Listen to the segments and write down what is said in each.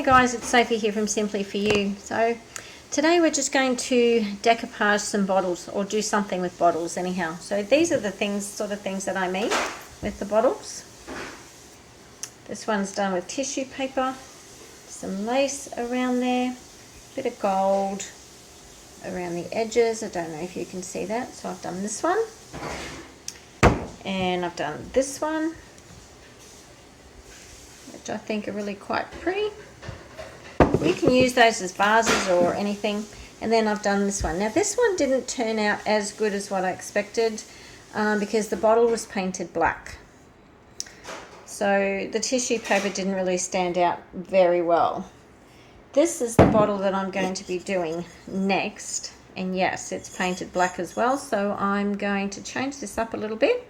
guys, it's Sophie here from Simply For You. So today we're just going to decoupage some bottles, or do something with bottles anyhow. So these are the sort of things that I mean with the bottles. This one's done with tissue paper, some lace around there, a bit of gold around the edges. I don't know if you can see that. So I've done this one, and I've done this one, which I think are really quite pretty. You can use those as vases or anything. And then I've done this one. Now this one didn't turn out as good as what I expected because the bottle was painted black. So the tissue paper didn't really stand out very well. This is the bottle that I'm going to be doing next. And yes, it's painted black as well. So I'm going to change this up a little bit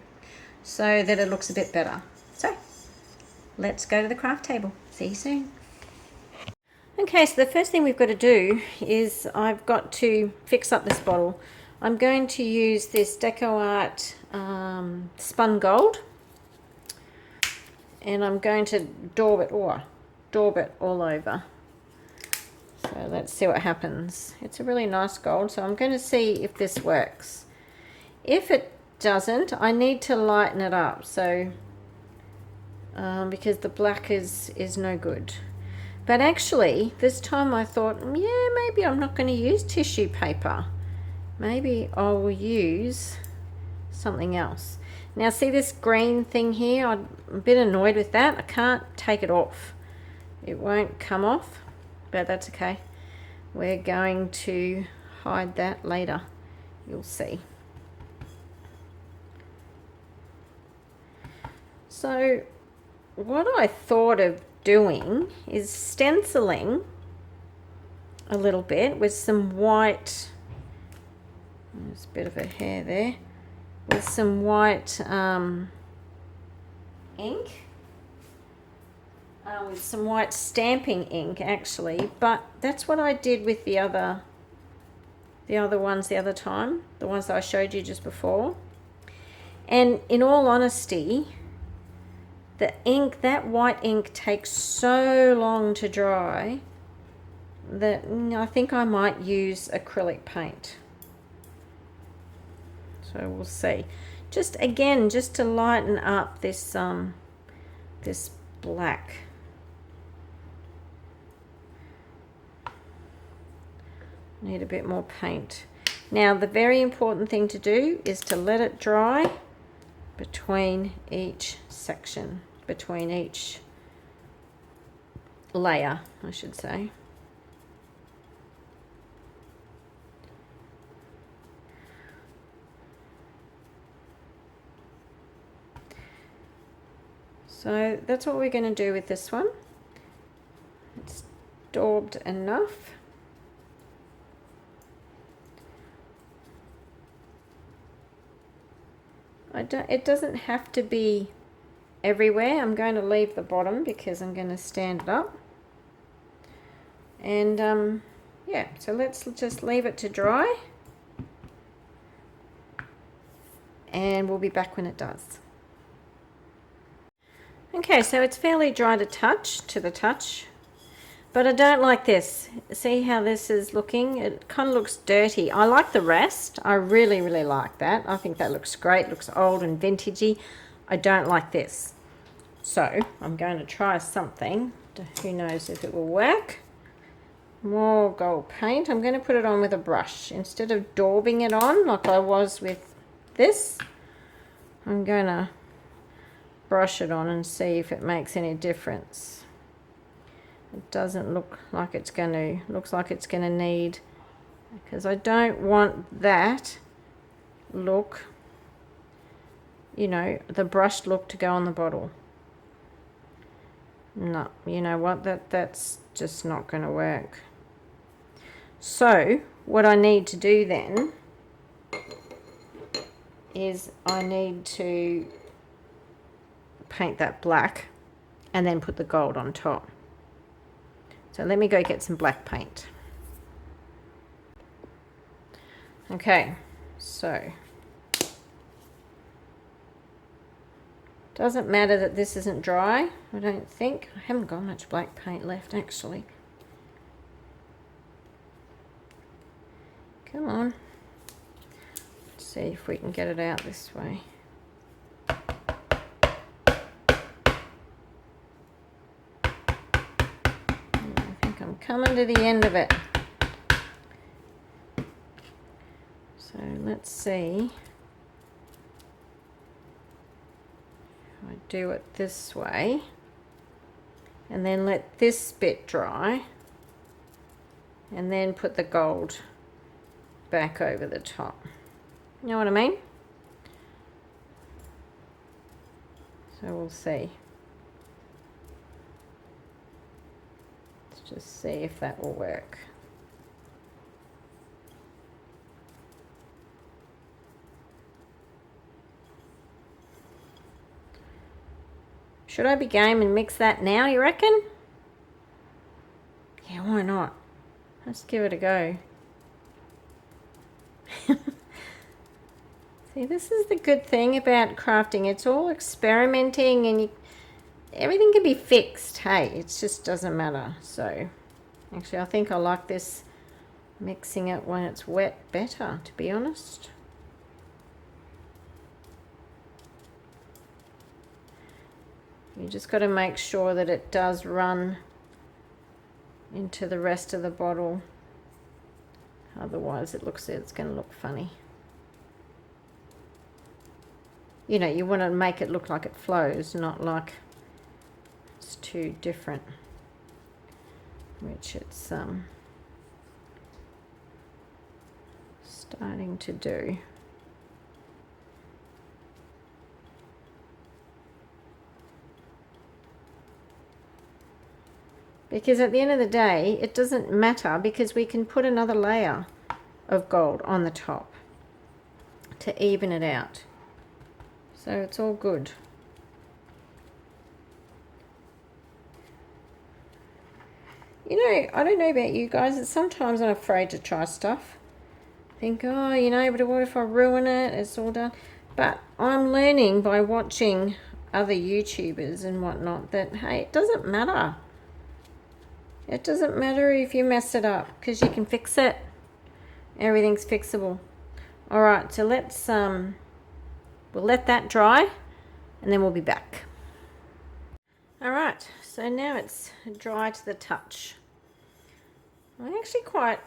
so that it looks a bit better. So let's go to the craft table. See you soon. Okay, so the first thing we've got to do is I've got to fix up this bottle. I'm going to use this Deco Art spun gold, and I'm going to daub it all over. So let's see what happens. It's a really nice gold, so I'm going to see if this works. If it doesn't, I need to lighten it up, so because the black is no good. But actually, this time I thought, yeah, maybe I'm not going to use tissue paper. Maybe I will use something else. Now, see this green thing here? I'm a bit annoyed with that. I can't take it off. It won't come off, but that's okay. We're going to hide that later. You'll see. So, what I thought of doing is stenciling a little bit with some white, there's a bit of a hair there, with some white ink, with some white stamping ink actually, but that's what I did with the other ones the other time, the ones that I showed you just before. And in all honesty, the ink, that white ink, takes so long to dry that I think I might use acrylic paint. So we'll see. Just again, just to lighten up this this black. Need a bit more paint. Now the very important thing to do is to let it dry between each section, between each layer, I should say. So that's what we're going to do with this one. It's daubed enough. It doesn't have to be everywhere. I'm going to leave the bottom because I'm going to stand it up. And yeah, so let's just leave it to dry. And we'll be back when it does. Okay, so it's fairly dry to the touch. But I don't like this. See how this is looking? It kind of looks dirty. I like the rest. I really, really like that. I think that looks great. It looks old and vintagey. I don't like this. So I'm going to try something. Who knows if it will work. More gold paint. I'm going to put it on with a brush. Instead of daubing it on like I was with this, I'm going to brush it on and see if it makes any difference. It doesn't look like it's going to, looks like it's going to need, because I don't want that look, you know, the brushed look to go on the bottle. No, you know what, that's just not going to work. So what I need to do then is I need to paint that black and then put the gold on top. So let me go get some black paint. Okay, so Doesn't matter that this isn't dry, I don't think. I haven't got much black paint left, actually. Come on. Let's see if we can get it out this way. I think I'm coming to the end of it. So let's see. I do it this way and then let this bit dry and then put the gold back over the top. You know what I mean? So we'll see. Let's just see if that will work. Should I be game and mix that now, you reckon? Yeah, why not? Let's give it a go. See, this is the good thing about crafting. It's all experimenting and everything can be fixed. Hey, it just doesn't matter. So, actually, I think I like this mixing it when it's wet better, to be honest. You just got to make sure that it does run into the rest of the bottle. Otherwise, it's going to look funny. You know, you want to make it look like it flows, not like it's too different. Which it's starting to do. Because at the end of the day, it doesn't matter because we can put another layer of gold on the top to even it out. So it's all good. You know, I don't know about you guys, but sometimes I'm afraid to try stuff. Think, oh, you know, but what if I ruin it? It's all done. But I'm learning by watching other YouTubers and whatnot that, hey, it doesn't matter. It doesn't matter if you mess it up because you can fix it. Everything's fixable. All right, so let's we'll let that dry and then we'll be back. All right, so now it's dry to the touch. I actually quite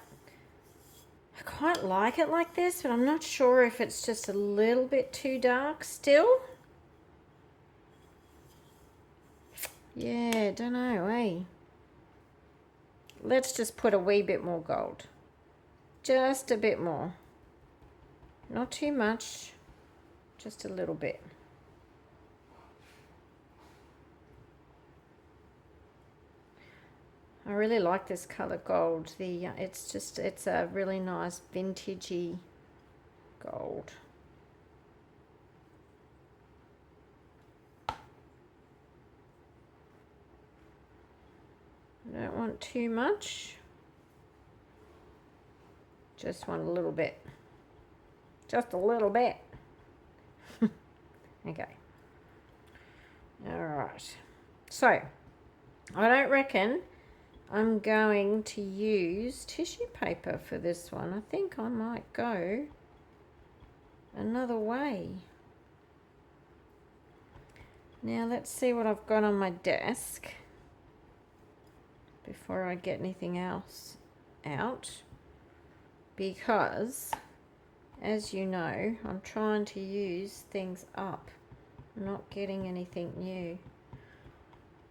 like it like this, but I'm not sure if it's just a little bit too dark still. Yeah, don't know, eh? Let's just put a wee bit more gold. Just a bit more. Not too much, just a little bit. I really like this color gold. It's a really nice vintagey gold. I don't want too much. Just want a little bit. Just a little bit. Okay. All right. So, I don't reckon I'm going to use tissue paper for this one. I think I might go another way. Now, let's see what I've got on my desk before I get anything else out, because as you know, I'm trying to use things up, not getting anything new.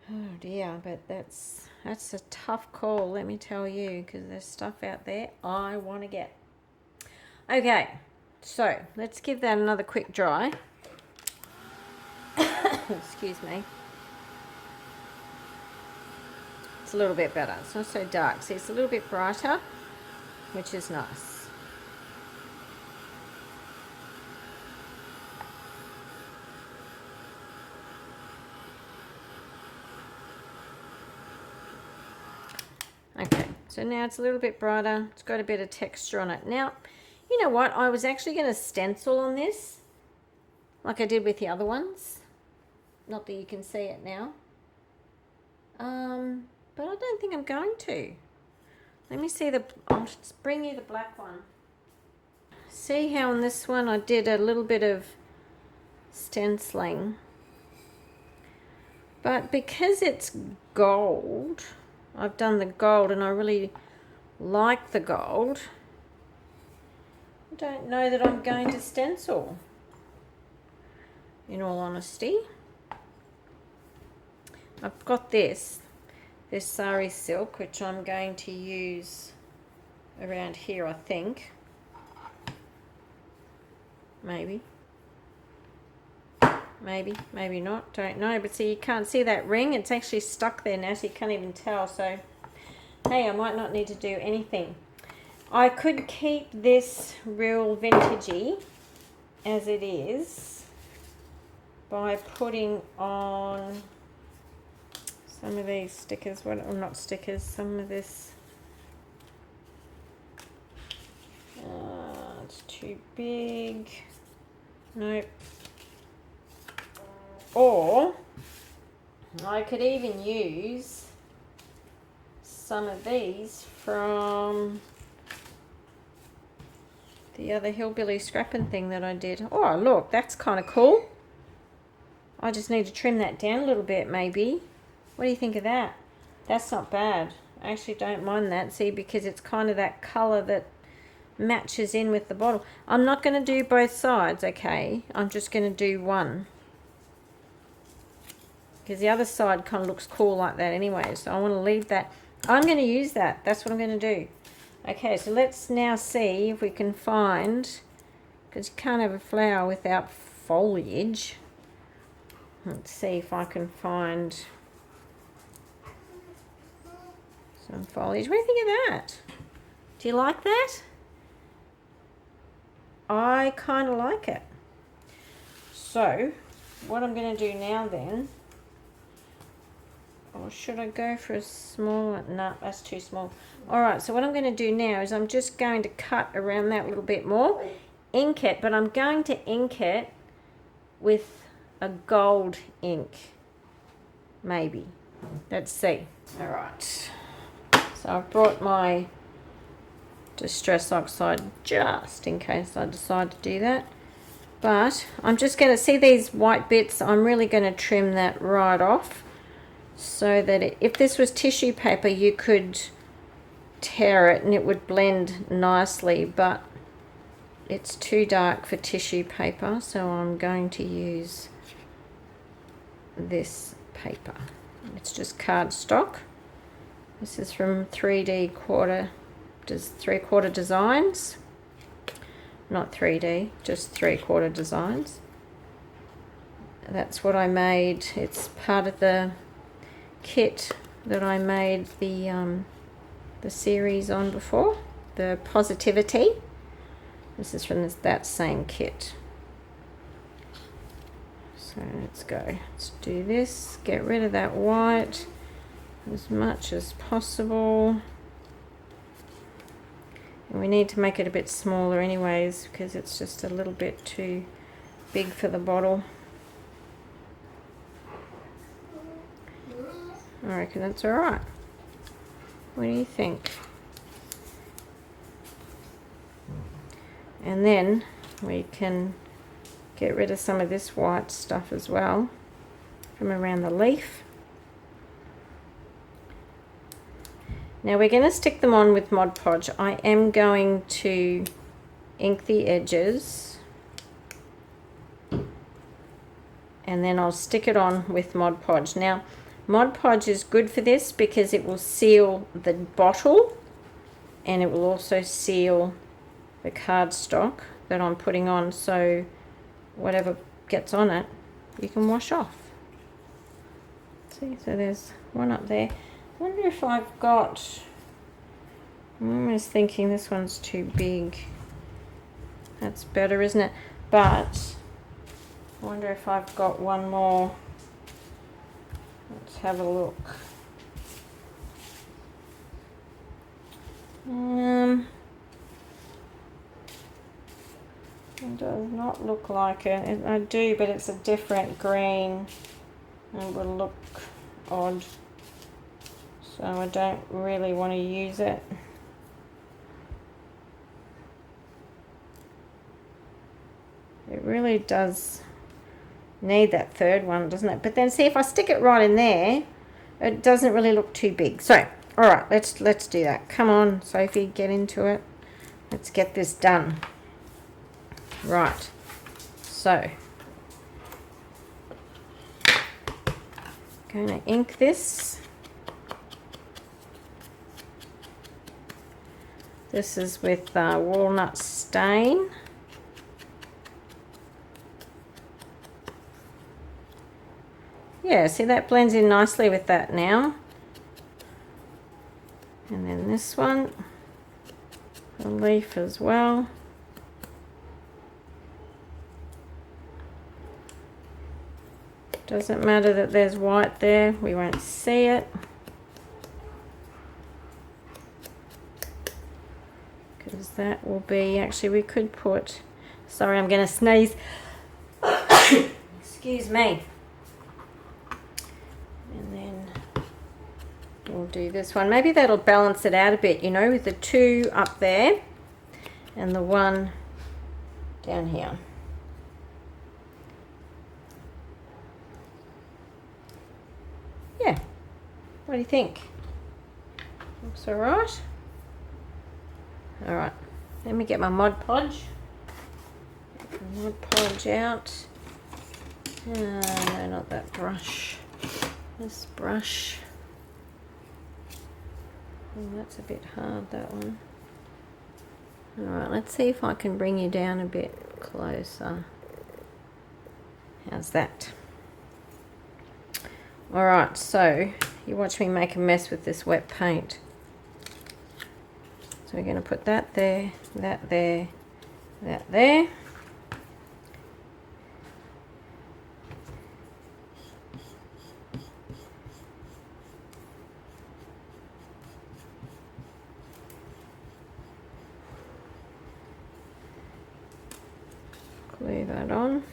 Oh dear, but that's a tough call, let me tell you, because there's stuff out there I want to get. Okay, so let's give that another quick dry. Excuse me. It's a little bit better. It's not so dark. See, it's a little bit brighter, which is nice. Okay, so now it's a little bit brighter. It's got a bit of texture on it. Now, you know what? I was actually going to stencil on this, like I did with the other ones. Not that you can see it now. But I don't think I'm going to. Let me see I'll just bring you the black one. See how on this one I did a little bit of stenciling. But because it's gold, I've done the gold and I really like the gold. I don't know that I'm going to stencil, in all honesty. I've got this sari silk, which I'm going to use around here, I think. Maybe, maybe not, don't know. But see, you can't see that ring. It's actually stuck there now, so you can't even tell. So, hey, I might not need to do anything. I could keep this real vintagey as it is by putting on some of these stickers, well, not stickers, some of this. It's too big. Nope. Or I could even use some of these from the other hillbilly scrapping thing that I did. Oh, look, that's kind of cool. I just need to trim that down a little bit, maybe. What do you think of that? That's not bad. I actually don't mind that, see, because it's kind of that colour that matches in with the bottle. I'm not going to do both sides, okay? I'm just going to do one. Because the other side kind of looks cool like that anyway, so I want to leave that. I'm going to use that. That's what I'm going to do. Okay, so let's now see if we can find, because you can't have a flower without foliage. Let's see if I can find some foliage. What do you think of that? Do you like that? I kind of like it. So, what I'm going to do now then, or should I go for a smaller? No, that's too small. Alright, so what I'm going to do now is I'm just going to cut around that a little bit more, ink it, but I'm going to ink it with a gold ink, maybe. Let's see. Alright, so I've brought my Distress Oxide just in case I decide to do that. But I'm just going to see these white bits. I'm really going to trim that right off so that if this was tissue paper, you could tear it and it would blend nicely, but it's too dark for tissue paper, so I'm going to use this paper. It's just cardstock. This is from 3D three-quarter designs, not 3D, just three-quarter designs. That's what I made. It's part of the kit that I made the series on before, the Positivity. This is from that same kit. So let's go. Let's do this. Get rid of that white as much as possible. And we need to make it a bit smaller anyways, because it's just a little bit too big for the bottle. I reckon that's alright. What do you think? And then we can get rid of some of this white stuff as well from around the leaf. Now we're going to stick them on with Mod Podge. I am going to ink the edges and then I'll stick it on with Mod Podge. Now Mod Podge is good for this because it will seal the bottle and it will also seal the cardstock that I'm putting on, so whatever gets on it you can wash off. See, so there's one up there. I wonder if I've got, I'm just thinking this one's too big. That's better, isn't it? But I wonder if I've got one more. Let's have a look. It does not look like it. I do, but it's a different green. It will look odd. So I don't really want to use it. It really does need that third one, doesn't it? But then see, if I stick it right in there, it doesn't really look too big. So, all right, let's do that. Come on, Sophie, get into it. Let's get this done. Right. So, going to ink this. This is with walnut stain. Yeah, see, that blends in nicely with that now. And then this one, the leaf as well. Doesn't matter that there's white there, we won't see it. Because that will be, actually we could put, sorry, I'm going to sneeze. Excuse me. And then we'll do this one. Maybe that'll balance it out a bit, you know, with the two up there and the one down here. Yeah. What do you think? Looks all right. All right. Let me get my Mod Podge. Get the Mod Podge out. No, not that brush. This brush. Oh, that's a bit hard, that one. All right, let's see if I can bring you down a bit closer. How's that? All right, so you watch me make a mess with this wet paint. So we're going to put that there, that there, that there. Glue that on.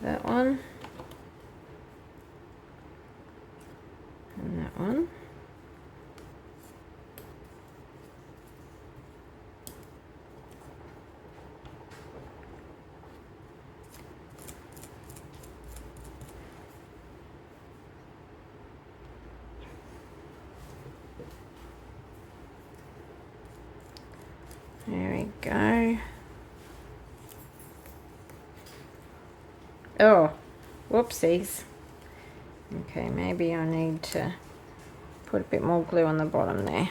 That one. And that one. There we go. Oh, whoopsies. Okay, maybe I need to put a bit more glue on the bottom there.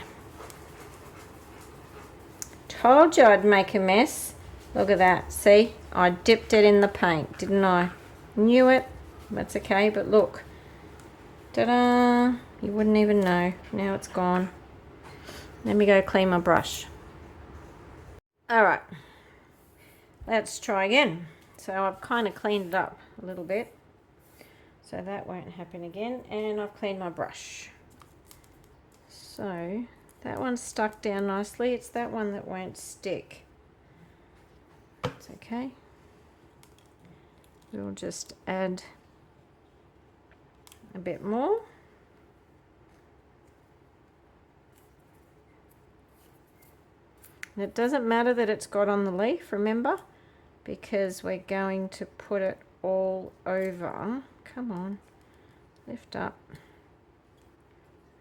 Told you I'd make a mess. Look at that. See? I dipped it in the paint, didn't I? Knew it. That's okay, but look. Ta-da! You wouldn't even know. Now it's gone. Let me go clean my brush. Alright. Let's try again. So I've kind of cleaned it up a little bit. So that won't happen again. And I've cleaned my brush. So that one's stuck down nicely. It's that one that won't stick. It's okay. We'll just add a bit more. And it doesn't matter that it's got on the leaf, remember? Because we're going to put it all over. Come on, lift up.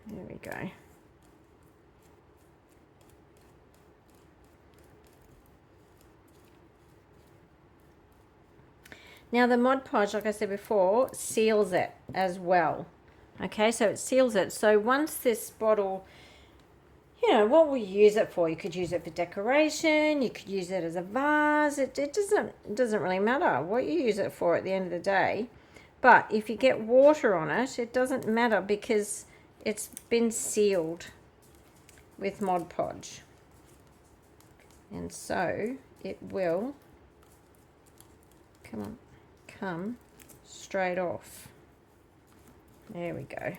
There we go. Now the Mod Podge, like I said before, seals it as well. Okay, so it seals it. So once this bottle, you know, what will you use it for? You could use it for decoration. You could use it as a vase. It doesn't really matter what you use it for at the end of the day. But if you get water on it, it doesn't matter because it's been sealed with Mod Podge. And so it will, come straight off. There we go.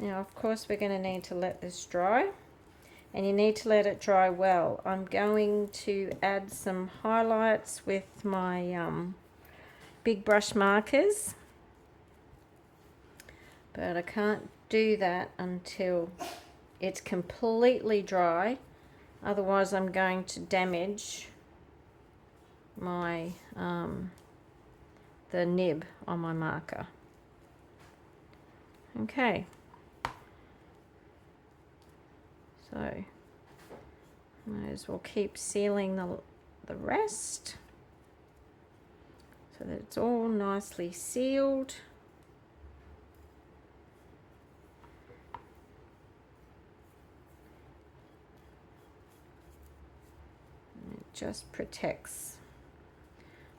Now, of course, we're going to need to let this dry, and you need to let it dry well. I'm going to add some highlights with my big brush markers, but I can't do that until it's completely dry. Otherwise, I'm going to damage my the nib on my marker. Okay. So, may as well keep sealing the rest so that it's all nicely sealed. And it just protects.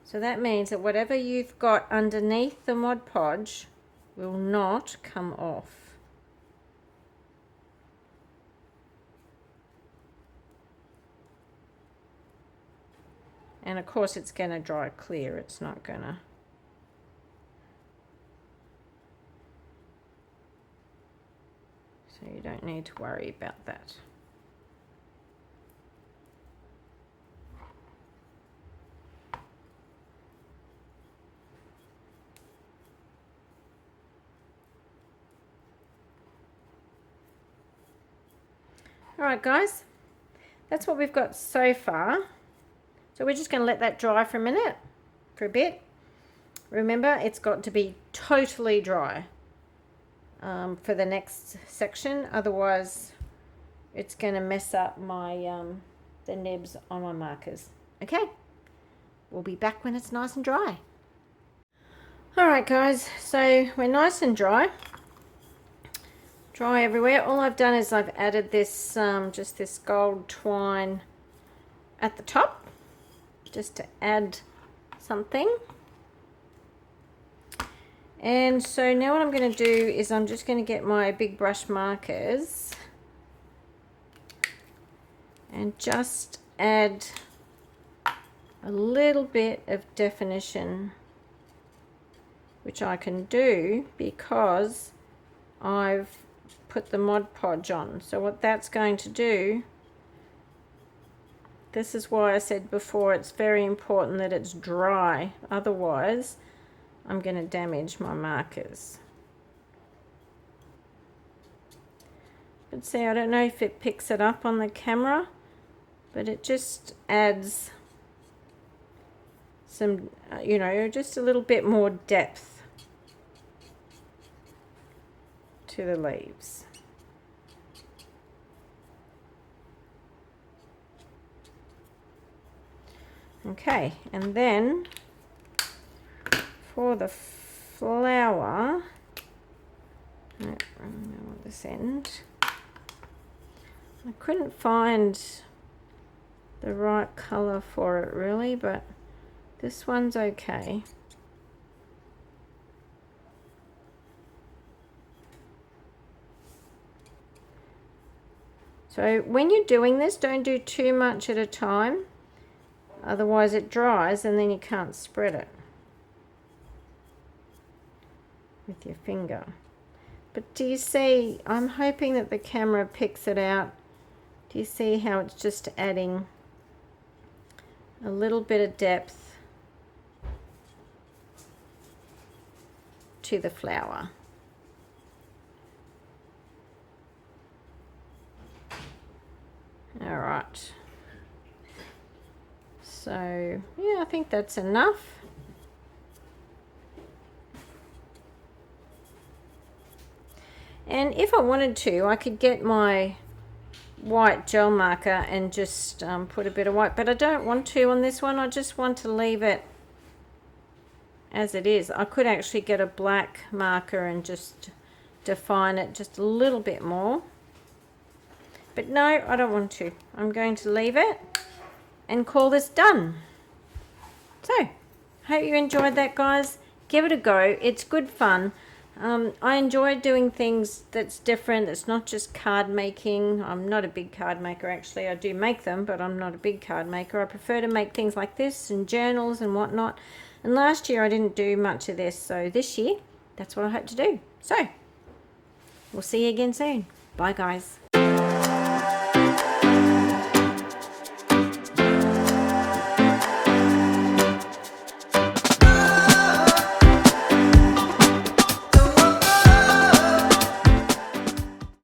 So that means that whatever you've got underneath the Mod Podge will not come off. And of course it's going to dry clear, it's not going to. So you don't need to worry about that. Alright guys, that's what we've got so far. So we're just going to let that dry for a bit. Remember, it's got to be totally dry for the next section. Otherwise, it's going to mess up my the nibs on my markers. Okay, we'll be back when it's nice and dry. Alright guys, so we're nice and dry. Dry everywhere. All I've done is I've added this, just this gold twine at the top, just to add something. And so now what I'm going to do is I'm just going to get my big brush markers and just add a little bit of definition, which I can do because I've put the Mod Podge on. So what that's going to do, this is why I said before it's very important that it's dry, otherwise I'm going to damage my markers. But see, I don't know if it picks it up on the camera, but it just adds some, you know, just a little bit more depth to the leaves. Okay, and then for the flower, I want this end. I couldn't find the right color for it really, but this one's okay. So when you're doing this, don't do too much at a time. Otherwise it dries and then you can't spread it with your finger. But do you see, I'm hoping that the camera picks it out. Do you see how it's just adding a little bit of depth to the flower? All right. So, yeah, I think that's enough. And if I wanted to, I could get my white gel marker and just put a bit of white, but I don't want to on this one. I just want to leave it as it is. I could actually get a black marker and just define it just a little bit more. But no, I don't want to. I'm going to leave it and call this done. So, hope you enjoyed that, guys. Give it a go. It's good fun. I enjoy doing things that's different. It's not just card making. I'm not a big card maker, actually. I do make them, but I'm not a big card maker. I prefer to make things like this and journals and whatnot. And last year I didn't do much of this, so this year, that's what I hope to do. So, we'll see you again soon. Bye, guys.